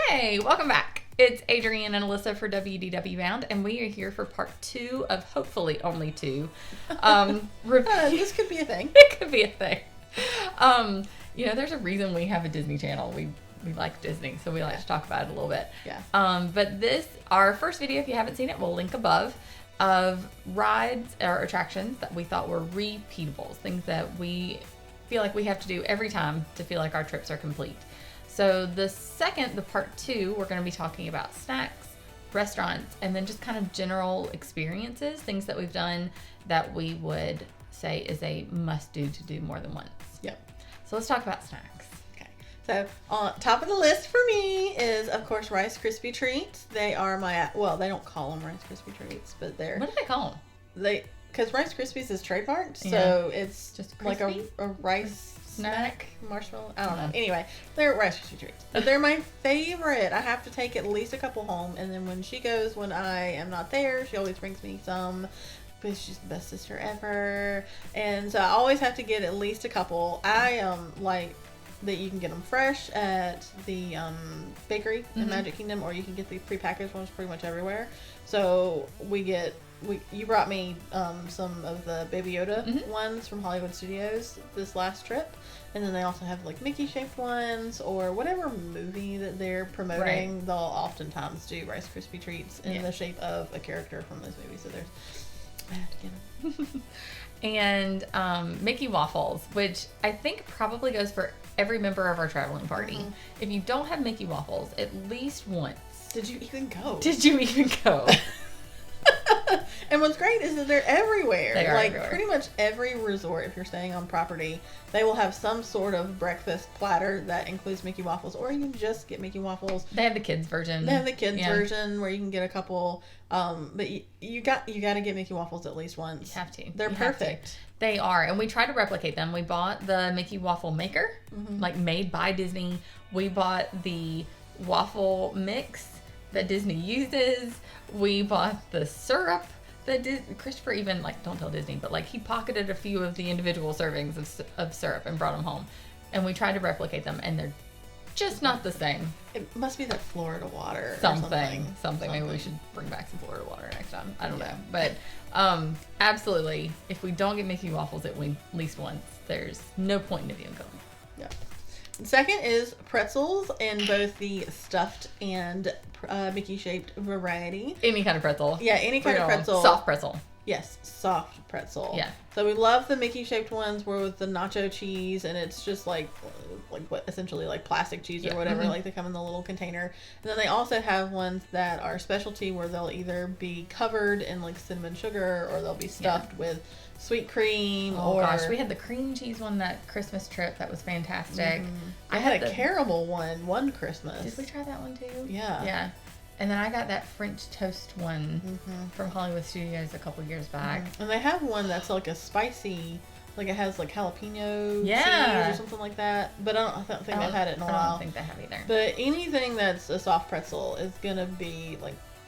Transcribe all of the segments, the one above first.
Hey, welcome back. It's Adrianne and Alyssa for WDW Bound, and we are here for part 2 of hopefully only 2. This could be a thing. It could be a thing. There's a reason we have a Disney channel. We like Disney, so we like to talk about it a little bit. Yeah. But our first video, if you haven't seen it, we'll link above, of rides or attractions that we thought were repeatables, things that we feel like we have to do every time to feel like our trips are complete. So the part 2, we're going to be talking about snacks, restaurants, and then just kind of general experiences, things that we've done that we would say is a must-do to do more than once. Yep. So let's talk about snacks. Okay. So on top of the list for me is, of course, Rice Krispie treats. They are they don't call them Rice Krispie treats, but they're... What do they call them? Because Rice Krispies is trademarked, so Yeah. it's Just like a rice snack marshmallow. I don't know. Anyway, they're Rice Krispie treats. But they're my favorite. I have to take at least a couple home, and then when I am not there, she always brings me some. Because she's the best sister ever, and so I always have to get at least a couple. I like that you can get them fresh at the bakery in Magic Kingdom, or you can get the prepackaged ones pretty much everywhere. So you brought me some of the Baby Yoda ones from Hollywood Studios this last trip, and then they also have like Mickey shaped ones, or whatever movie that they're promoting. Right. They'll oftentimes do Rice Krispie treats in the shape of a character from those movies. So I have to get them. And Mickey waffles, which I think probably goes for every member of our traveling party. If you don't have Mickey waffles at least once. Did you even go? And what's great is that they're everywhere. They are everywhere. Pretty much every resort, if you're staying on property, they will have some sort of breakfast platter that includes Mickey waffles, or you can just get Mickey waffles. They have the kids version. Version where you can get a couple. But you got to get Mickey waffles at least once. You have to. They're perfect. They are, and we try to replicate them. We bought the Mickey waffle maker, like made by Disney. We bought the waffle mix that Disney uses. We bought the syrup that Christopher even, don't tell Disney, but he pocketed a few of the individual servings of syrup and brought them home. And we tried to replicate them, and they're just not the same. It must be that Florida water. Something. Maybe we should bring back some Florida water next time. I don't know. But absolutely, if we don't get Mickey waffles at least once, there's no point in even going. Yeah. Second is pretzels in both the stuffed and Mickey-shaped variety. Any kind of pretzel. Yeah, any kind of pretzel. Soft pretzel. Yes, soft pretzel. Yeah. So we love the Mickey-shaped ones where with the nacho cheese, and it's just essentially like plastic cheese or whatever. They come in the little container. And then they also have ones that are specialty where they'll either be covered in cinnamon sugar, or they'll be stuffed with sweet cream. We had the cream cheese one that Christmas trip. That was fantastic. I had a caramel one Christmas. Did we try that one too? Yeah. Yeah. And then I got that French toast one from Hollywood Studios a couple years back. And they have one that's a spicy, it has jalapeno cheese or something like that. But I don't think they've had it in a while. I don't think they have either. But anything that's a soft pretzel is gonna be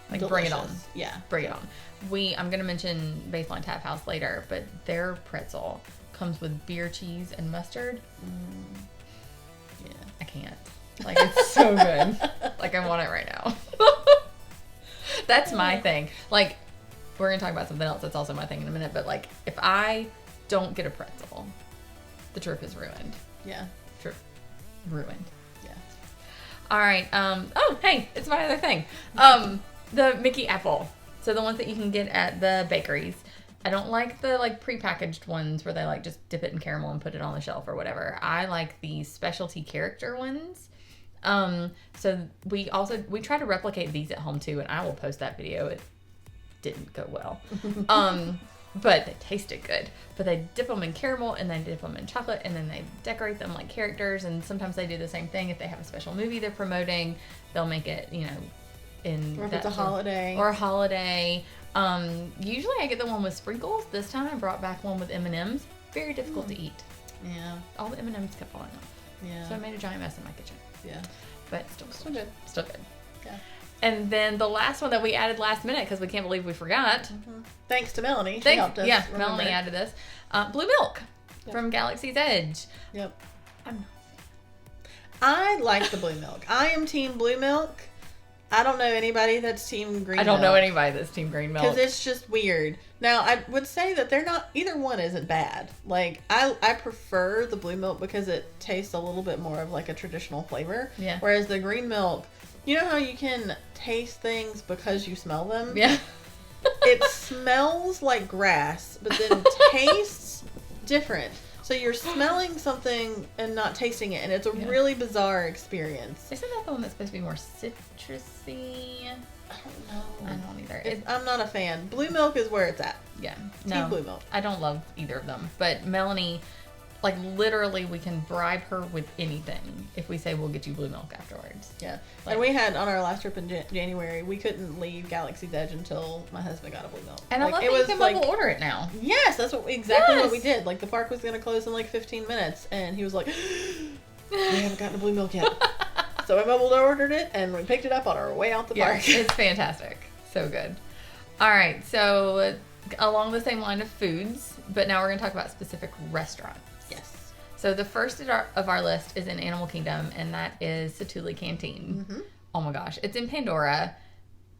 delicious. Bring it on. Yeah. Bring it on. I'm going to mention Baseline Tap House later, but their pretzel comes with beer cheese and mustard. Yeah. I can't. It's so good. I want it right now. That's my thing. We're going to talk about something else that's also my thing in a minute, but if I don't get a pretzel, the trip is ruined. Yeah. Trip ruined. Yeah. All right. Hey, it's my other thing. The Mickey apple. So the ones that you can get at the bakeries. I don't like the prepackaged ones where they just dip it in caramel and put it on the shelf or whatever. I like the specialty character ones. So we try to replicate these at home too, and I will post that video. It didn't go well. But they tasted good. But they dip them in caramel, and they dip them in chocolate, and then they decorate them like characters. And sometimes they do the same thing. If they have a special movie they're promoting, they'll make it, or if it's a holiday. Or a holiday. Usually I get the one with sprinkles. This time I brought back one with M&Ms. Very difficult to eat. Yeah. All the M&Ms kept falling off. Yeah. So I made a giant mess in my kitchen. Yeah. But still good. Still good. Yeah. And then the last one that we added last minute because we can't believe we forgot. Thanks to Melanie. She helped us. Yeah, Melanie added this. Blue milk from Galaxy's Edge. Yep. I'm not I like the blue milk. I am team blue milk. I don't know anybody that's team green milk. I don't know anybody that's team green milk. Because it's just weird. Now, I would say that they're not, either one isn't bad. Like, I prefer the blue milk because it tastes a little bit more of like a traditional flavor. Yeah. Whereas the green milk, you know how you can taste things because you smell them? Yeah. It smells like grass, but then tastes different. So you're smelling something and not tasting it, and it's a really bizarre experience. Isn't that the one that's supposed to be more citrusy? I don't know. I don't either. I'm not a fan. Blue milk is where it's at. Yeah. Team blue milk. I don't love either of them. But Melanie, like literally we can bribe her with anything if we say we'll get you blue milk afterwards. Yeah. Like, and we had, on our last trip in January, we couldn't leave Galaxy's Edge until my husband got a blue milk. And I love that you can mobile order it now. Yes, that's exactly what we did. Like, the park was going to close in like 15 minutes, and he was like, we haven't gotten a blue milk yet. So I mobile ordered it, and we picked it up on our way out the park. It's fantastic. So good. All right, so along the same line of foods, but now we're going to talk about specific restaurants. Yes. So the first of our list is in Animal Kingdom, and that is Satuli Canteen. Mm-hmm. Oh my gosh, it's in Pandora.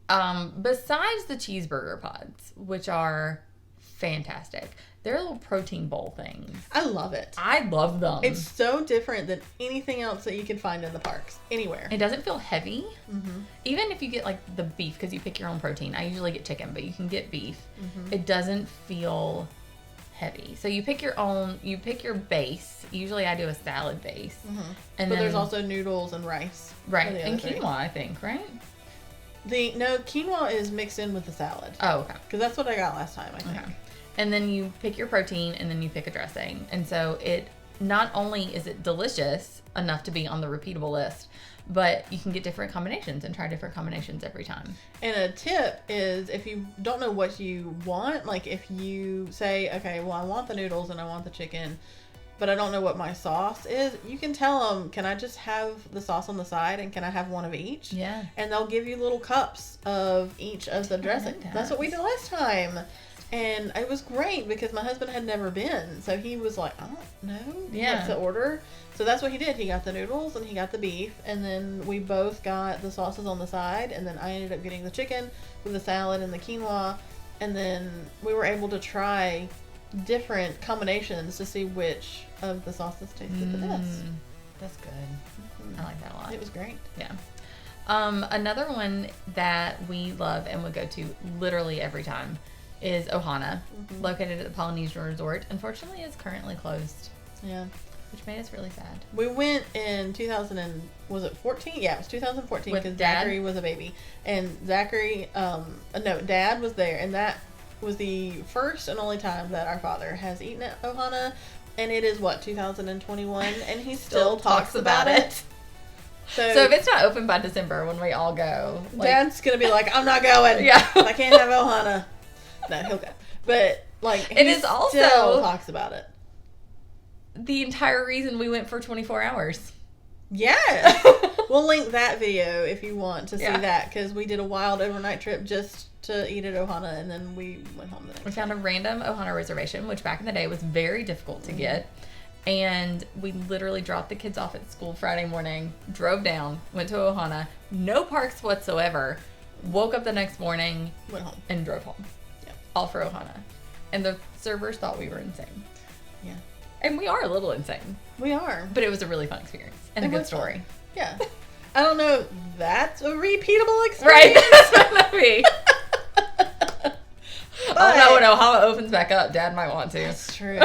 Besides the cheeseburger pods, which are fantastic, they're little protein bowl things. I love it. I love them. It's so different than anything else that you can find in the parks, anywhere. It doesn't feel heavy. Mm-hmm. Even if you get like the beef, because you pick your own protein. I usually get chicken, but you can get beef. Mm-hmm. It doesn't feel heavy. So you pick your own, you pick your base. Usually I do a salad base. Mm-hmm. But then there's also noodles and rice. Right. And quinoa, I think, right? No, quinoa is mixed in with the salad. Oh, okay. Because that's what I got last time, I think. Okay. And then you pick your protein, and then you pick a dressing. And so it, not only is it delicious enough to be on the repeatable list, but you can get different combinations and try different combinations every time. And a tip is, if you don't know what you want, like if you say, okay, well, I want the noodles and I want the chicken, but I don't know what my sauce is, you can tell them, can I just have the sauce on the side, and can I have one of each? Yeah. And they'll give you little cups of each of the dressing. That's what we did last time. And it was great because my husband had never been. So he was like, I don't know what to order. So that's what he did. He got the noodles and he got the beef. And then we both got the sauces on the side. And then I ended up getting the chicken with the salad and the quinoa. And then we were able to try different combinations to see which of the sauces tasted the best. That's good. Mm-hmm. I like that a lot. It was great. Yeah. Another one that we love and would go to literally every time is Ohana, located at the Polynesian Resort. Unfortunately, it's currently closed. Yeah. Which made us really sad. We went in 2014? Yeah, it was 2014 because Zachary was a baby. And Zachary, Dad was there. And that was the first and only time that our father has eaten at Ohana. And it is, 2021? And he still talks about it. So if it's not open by December when we all go, Dad's going to be like, I'm not going. Yeah. I can't have Ohana. No, he'll go. But, it is also still talks about it. The entire reason we went for 24 hours. Yes. We'll link that video if you want to see that, because we did a wild overnight trip just to eat at Ohana, and then we went home the next day. We found a random Ohana reservation, which back in the day was very difficult to get. And we literally dropped the kids off at school Friday morning, drove down, went to Ohana, no parks whatsoever, woke up the next morning, went home, and drove home. All for Ohana. And the servers thought we were insane. Yeah. And we are a little insane. We are. But it was a really fun experience. And a good story. Fun. Yeah. I don't know if that's a repeatable experience. Right. That's what that be. I don't know, when Ohana opens back up, Dad might want to. That's true.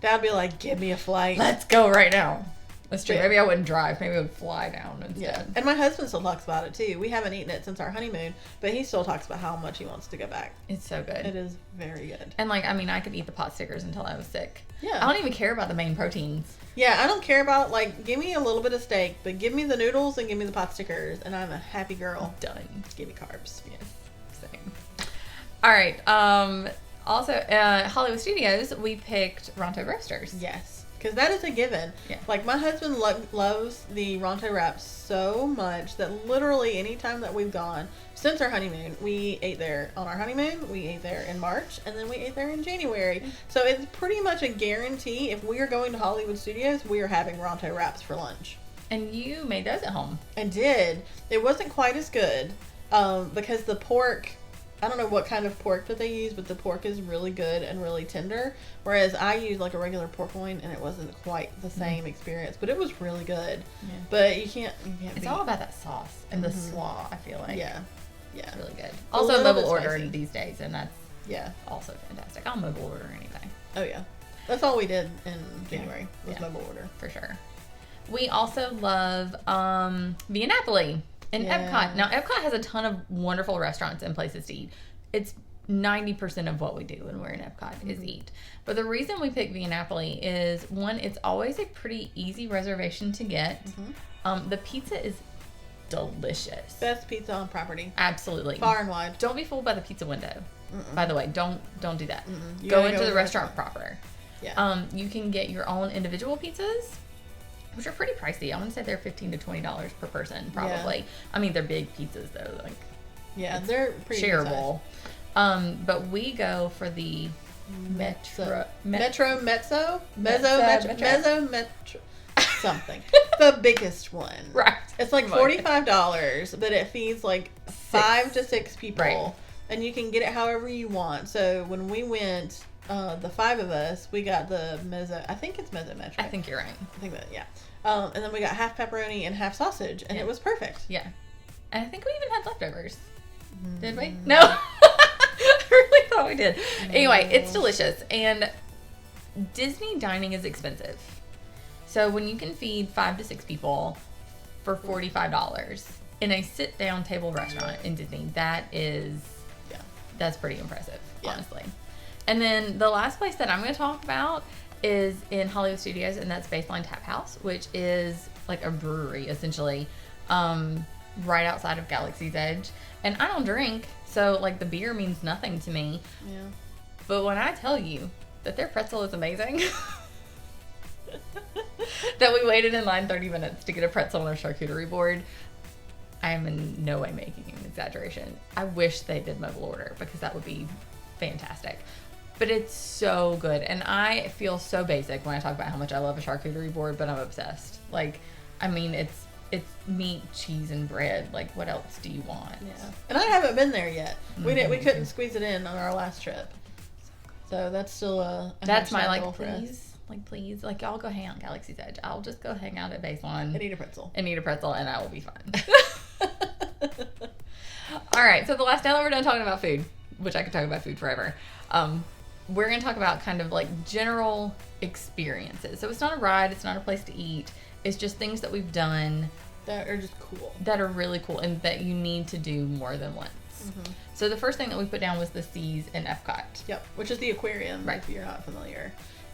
Dad'd be like, give me a flight. Let's go right now. That's true. Maybe I wouldn't drive. Maybe I would fly down instead. Yeah. And my husband still talks about it too. We haven't eaten it since our honeymoon, but he still talks about how much he wants to go back. It's so good. It is very good. And I could eat the pot stickers until I was sick. Yeah. I don't even care about the main proteins. Yeah, I don't care about, give me a little bit of steak, but give me the noodles and give me the pot stickers, and I'm a happy girl. Done. Give me carbs. Yes. Same. All right. Also, Hollywood Studios, we picked Ronto Roasters. Yes. Because that is a given. Yeah. My husband loves the Ronto wraps so much that literally any time that we've gone since our honeymoon, we ate there on our honeymoon, we ate there in March, and then we ate there in January. So it's pretty much a guarantee. If we are going to Hollywood Studios, we are having Ronto wraps for lunch. And you made those at home. I did. It wasn't quite as good because the pork, I don't know what kind of pork that they use, but the pork is really good and really tender. Whereas I used like a regular pork loin and it wasn't quite the same experience, but it was really good. Yeah. But you can't It's all about that sauce and the slaw, I feel like. Yeah. Yeah. It's really good. Also mobile order these days, and that's also fantastic. I'll mobile order anything. Oh yeah. That's all we did in January was mobile order. For sure. We also love Via Napoli in Epcot. Now, Epcot has a ton of wonderful restaurants and places to eat. It's 90% of what we do when we're in Epcot is eat. But the reason we pick Via Napoli is, one, it's always a pretty easy reservation to get. The pizza is delicious. Best pizza on property. Absolutely. Far and wide. Don't be fooled by the pizza window. By the way, don't do that. Go into the restaurant proper. Yeah. You can get your own individual pizzas, which are pretty pricey. I want to say they're $15 to $20 per person, probably. Yeah. I mean, they're big pizzas though. Like, they're pretty shareable. But we metro something. The biggest one. Right. It's like $45, but it feeds like 5 to 6 people. Right. And you can get it however you want. So when we went, the 5 of us, we got the mezzo. I think it's mezzo metro. I think you're right. I think that, yeah. And then we got half pepperoni and half sausage, and it was perfect. Yeah. And I think we even had leftovers. Did we? No. I really thought we did. No. Anyway, it's delicious. And Disney dining is expensive. So when you can feed 5 to 6 people for $45 in a sit-down table restaurant in Disney, that's pretty impressive, honestly. And then the last place that I'm going to talk about is in Hollywood Studios, and that's Baseline Tap House, which is like a brewery, essentially, right outside of Galaxy's Edge. And I don't drink, so like the beer means nothing to me. Yeah. But when I tell you that their pretzel is amazing, that we waited in line 30 minutes to get a pretzel on a charcuterie board, I am in no way making an exaggeration. I wish they did mobile order because that would be fantastic. But it's so good. And I feel so basic when I talk about how much I love a charcuterie board, but I'm obsessed. Like, I mean, it's meat, cheese, and bread. Like, what else do you want? Yeah. And I haven't been there yet. We couldn't squeeze it in on our last trip. So that's still that's my, like, please. Like, please. Like, y'all go hang out at Galaxy's Edge. I'll just go hang out at Baseline. And eat a pretzel. And I will be fine. All right. So the last now that we're done talking about food, which I could talk about food forever, we're going to talk about kind of like general experiences. So it's not a ride. It's not a place to eat. It's just things that we've done that are just cool. That are really cool and that you need to do more than once. Mm-hmm. So the first thing that we put down was the Seas and Epcot. Yep, which is the aquarium, if you're not familiar.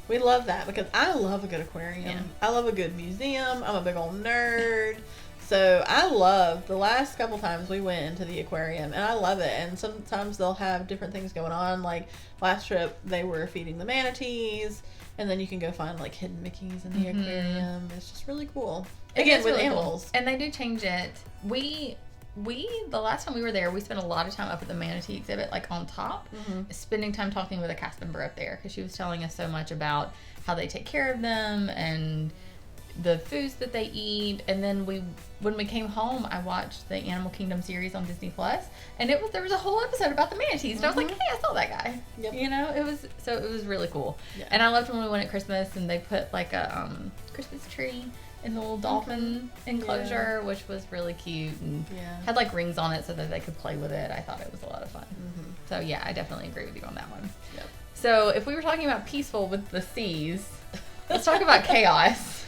We love that because I love a good aquarium. Yeah. I love a good museum. I'm a big old nerd. So I love the last couple times we went into the aquarium, and I love it. And sometimes they'll have different things going on. Like last trip, they were feeding the manatees, and then you can go find like hidden Mickeys in the aquarium. It's just really cool. Again, with really animals. Cool. And they do change it. We the last time we were there, we spent a lot of time up at the manatee exhibit, like on top, spending time talking with a cast member up there because she was telling us so much about how they take care of them and the foods that they eat. And then when we came home, I watched the Animal Kingdom series on Disney Plus, and there was a whole episode about the manatees, and I was like, hey, I saw that guy. Yep. You know, it was really cool. Yeah. And I loved when we went at Christmas and they put like a Christmas tree in the little dolphin enclosure, which was really cute and had like rings on it so that they could play with it. I thought it was a lot of fun. So yeah, I definitely agree with you on that one. Yep. So if we were talking about peaceful with the seas, let's talk about chaos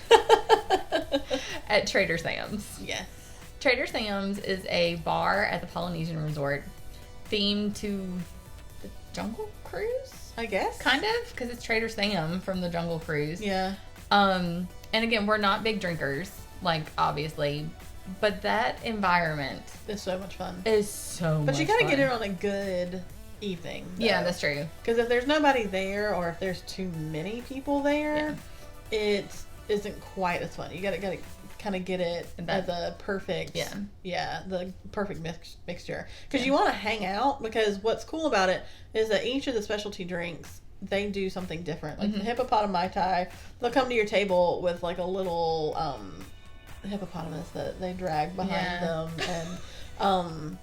at Trader Sam's. Yes. Trader Sam's is a bar at the Polynesian Resort themed to the Jungle Cruise, I guess. Kind of, because it's Trader Sam from the Jungle Cruise. Yeah. And again, we're not big drinkers, like, obviously, but that environment is so much fun. But you gotta get it on a good evening, though. Yeah, that's true. Because if there's nobody there, or if there's too many people there, it isn't quite as fun. You gotta kind of get it as a perfect, the perfect mixture. Because you want to hang out, because what's cool about it is that each of the specialty drinks, they do something different. Like the hippopotami Mai Tai, they'll come to your table with like a little hippopotamus that they drag behind Yeah. them, and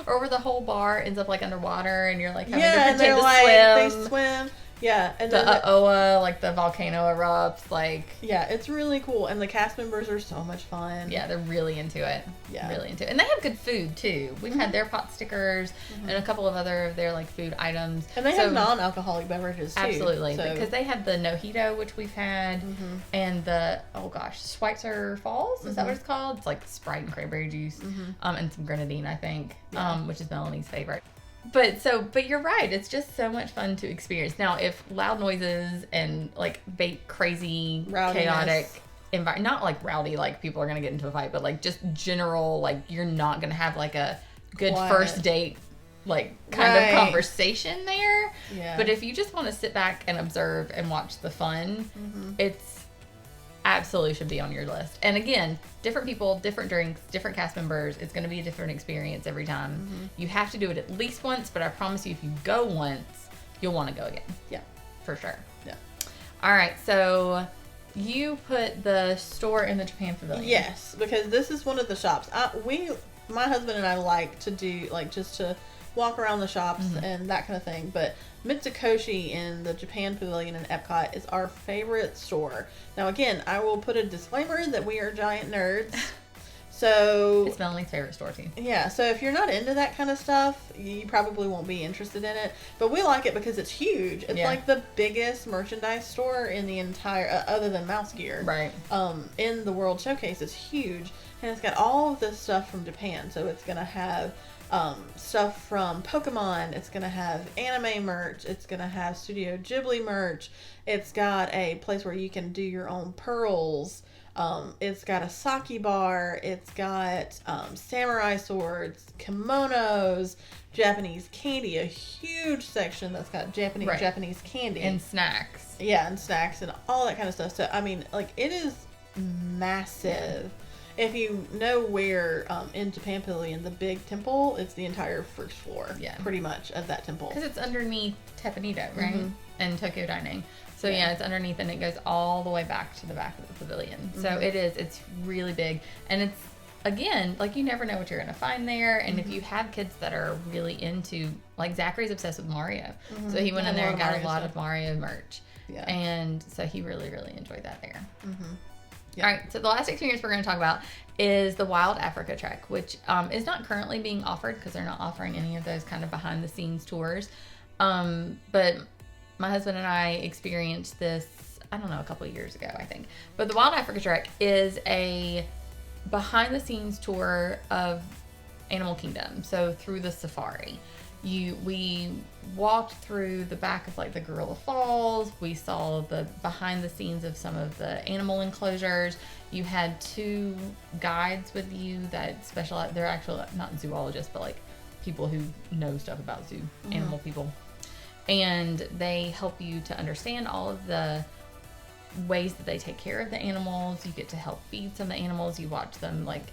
Or where the whole bar ends up like underwater and you're like having yeah, to and they're pretend like to swim. they swim. Yeah, and The then Oa, like the volcano erupts, like yeah, it's really cool, and the cast members are so much fun. yeah, they're really into it. Yeah. Really into it. And they have good food too. We've had their pot stickers and a couple of other of their like food items. And they have non-alcoholic beverages too. Absolutely. So. Because they have the Nojito, which we've had, and the, oh gosh, Schweitzer Falls, is that what it's called? It's like Sprite and cranberry juice, and some grenadine, I think, which is Melanie's favorite. But you're right. It's just so much fun to experience. Now, if loud noises and like crazy, Rowdiness. chaotic not like rowdy, like people are going to get into a fight, but like just general, like you're not going to have like a good Quiet. first date, like kind of conversation there. Yeah. But if you just want to sit back and observe and watch the fun, it's absolutely should be on your list. And again, different people, different drinks, different cast members. It's going to be a different experience every time. You have to do it at least once, but I promise you, if you go once, you'll want to go again. Yeah. For sure. Yeah. All right. So you put the store in the Japan Pavilion. Yes, because this is one of the shops. My husband and I like to do, like, just to walk around the shops and that kind of thing. But Mitsukoshi in the Japan Pavilion in Epcot is our favorite store. Now, again, I will put a disclaimer that we are giant nerds. So It's Melanie's favorite store too. yeah, so if you're not into that kind of stuff, you probably won't be interested in it. But we like it because it's huge. It's like the biggest merchandise store in the entire, other than Mouse Gear, Right. in the World Showcase. It's huge, and it's got all of this stuff from Japan. So it's gonna have stuff from Pokemon. It's gonna have anime merch. It's gonna have Studio Ghibli merch. It's got a place where you can do your own pearls. It's got a sake bar. It's got samurai swords, kimonos, Japanese candy. A huge section that's got Japanese candy And snacks. yeah, and snacks and all that kind of stuff. So I mean, like, it is massive. If you know where in Japan Pavilion, the big temple, it's the entire first floor, pretty much, of that temple. Because it's underneath Teppanydo, right? And Tokyo Dining. So yeah, it's underneath and it goes all the way back to the back of the pavilion. So it's really big. And it's, again, like, you never know what you're going to find there. And if you have kids that are really into, like, Zachary's obsessed with Mario. So he went in there and got a lot of Mario merch. Yeah. And so he really, really enjoyed that there. Yeah. All right, so the last experience we're going to talk about is the Wild Africa Trek, which is not currently being offered because they're not offering any of those kind of behind-the-scenes tours. But my husband and I experienced this, I don't know, a couple of years ago, I think. But the Wild Africa Trek is a behind-the-scenes tour of Animal Kingdom, so through the safari. We walked through the back of, like, the Gorilla Falls. We saw the behind the scenes of some of the animal enclosures. You had 2 guides with you that specialize. They're actually not zoologists, but like people who know stuff about zoo animal people. And they help you to understand all of the ways that they take care of the animals. You get to help feed some of the animals. You watch them, like,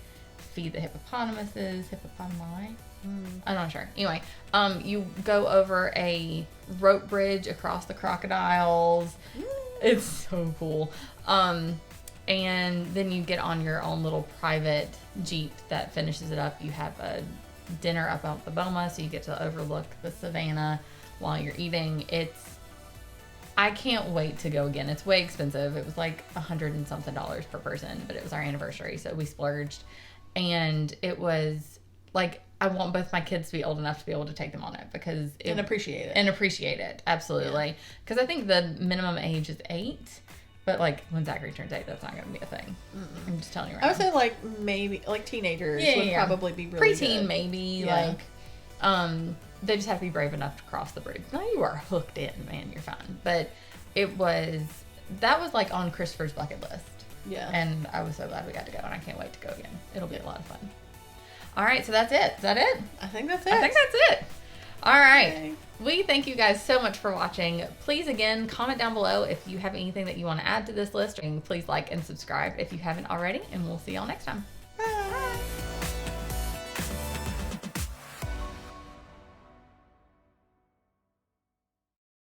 feed the hippopotami. I'm not sure. Anyway, you go over a rope bridge across the crocodiles. It's so cool. And then you get on your own little private Jeep that finishes it up. You have a dinner up at the Boma, so you get to overlook the savannah while you're eating. I can't wait to go again. It's way expensive. It was like $100 and something per person, but it was our anniversary, so we splurged. And it was like, I want both my kids to be old enough to be able to take them on it because and appreciate it. And appreciate it, absolutely. Because I think the minimum age is 8, but like when Zachary turns 8, that's not going to be a thing. I'm just telling you right now. I would say like maybe like teenagers would probably be really preteen good. Maybe like they just have to be brave enough to cross the bridge. No, you are hooked in, man. You're fine. But that was like on Christopher's bucket list. Yeah. And I was so glad we got to go, and I can't wait to go again. It'll be a lot of fun. All right, so that's it. Is that it? I think that's it. I think that's it. All right. Okay. We thank you guys so much for watching. Please, again, comment down below if you have anything that you want to add to this list. And please like and subscribe if you haven't already. And we'll see y'all next time. Bye.